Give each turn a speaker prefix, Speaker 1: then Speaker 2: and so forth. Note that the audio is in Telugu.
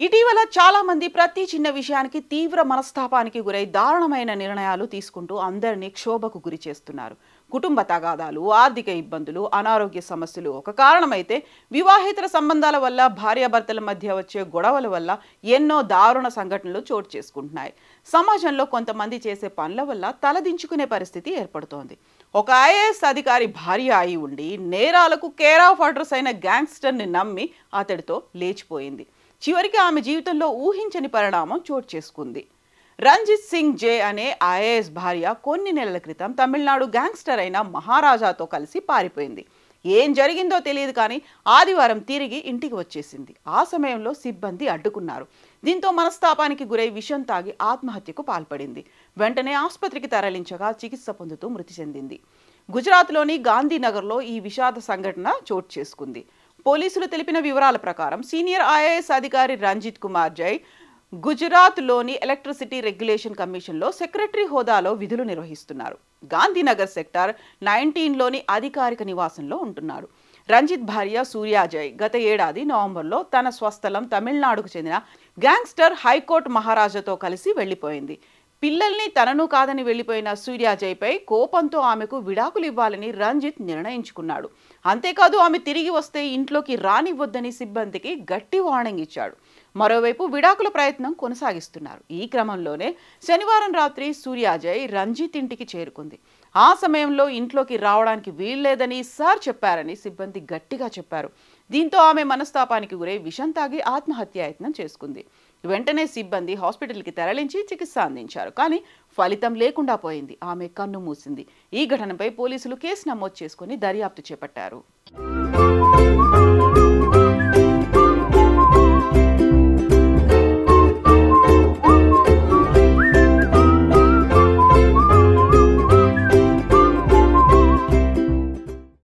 Speaker 1: ఇటీవల చాలా మంది ప్రతి చిన్న విషయానికి తీవ్ర మనస్తాపానికి గురై దారుణమైన నిర్ణయాలు తీసుకుంటూ అందరినీ క్షోభకు గురి చేస్తున్నారు. కుటుంబ తగాదాలు, ఆర్థిక ఇబ్బందులు, అనారోగ్య సమస్యలు ఒక కారణమైతే వివాహేతర సంబంధాల వల్ల భార్యాభర్తల మధ్య వచ్చే గొడవల వల్ల ఎన్నో దారుణ సంఘటనలు చోటు చేసుకుంటున్నాయి. సమాజంలో కొంతమంది చేసే పనుల వల్ల తలదించుకునే పరిస్థితి ఏర్పడుతోంది. ఒక ఐఏఎస్ అధికారి భార్య అయి ఉండి నేరాలకు కేర్ ఆఫ్ అడ్రస్ అయిన గ్యాంగ్స్టర్ని నమ్మి అతడితో లేచిపోయింది. చివరికి ఆమె జీవితంలో ఊహించని పరిణామం చోటు చేసుకుంది. రంజిత్ సింగ్ జే అనే ఐఏఎస్ భార్య కొన్ని నెలల క్రితం తమిళనాడు గ్యాంగ్స్టర్ అయిన మహారాజాతో కలిసి పారిపోయింది. ఏం జరిగిందో తెలియదు కానీ ఆదివారం తిరిగి ఇంటికి వచ్చేసింది. ఆ సమయంలో సిబ్బంది అడ్డుకున్నారు. దీంతో మనస్తాపానికి గురై విషం తాగి ఆత్మహత్యకు పాల్పడింది. వెంటనే ఆసుపత్రికి తరలించగా చికిత్స పొందుతూ మృతి చెందింది. గుజరాత్లోని గాంధీనగర్లో ఈ విషాద సంఘటన చోటు చేసుకుంది. పోలీసులు తెలిపిన వివరాల ప్రకారం సీనియర్ ఐఏఎస్ అధికారి రంజిత్ కుమార్ జై గుజరాత్లోని ఎలక్ట్రిసిటీ రెగ్యులేషన్ కమిషన్లో సెక్రటరీ హోదాలో విధులు నిర్వహిస్తున్నారు. గాంధీనగర్ సెక్టార్ 19లోని అధికారిక నివాసంలో ఉంటున్నారు. రంజిత్ భార్య సూర్యాజయ్ గత ఏడాది నవంబర్లో తన స్వస్థలం తమిళనాడుకు చెందిన గ్యాంగ్స్టర్ హైకోర్టు మహారాజాతో కలిసి వెళ్లిపోయింది. పిల్లల్ని తనను కాదని వెళ్లిపోయిన సూర్యాజయ్పై కోపంతో ఆమెకు విడాకులు ఇవ్వాలని రంజిత్ నిర్ణయించుకున్నాడు. అంతేకాదు ఆమె తిరిగి వస్తే ఇంట్లోకి రానివ్వొద్దని సిబ్బందికి గట్టి వార్నింగ్ ఇచ్చాడు. మరోవైపు విడాకుల ప్రయత్నం కొనసాగిస్తున్నారు. ఈ క్రమంలోనే శనివారం రాత్రి సూర్యాజయ్ రంజిత్ ఇంటికి చేరుకుంది. ఆ సమయంలో ఇంట్లోకి రావడానికి వీల్లేదని సార్ చెప్పారని సిబ్బంది గట్టిగా చెప్పారు. దీంతో ఆమె మనస్తాపానికి గురై విషం తాగి ఆత్మహత్యాయత్నం చేసుకుంది. వెంటనే సిబ్బంది హాస్పిటల్కి తరలించి చికిత్స అందించారు. కానీ ఫలితం లేకుండా పోయింది. ఆమె కన్ను మూసింది. ఈ ఘటనపై పోలీసులు కేసు నమోదు చేసుకుని దర్యాప్తు చేపట్టారు.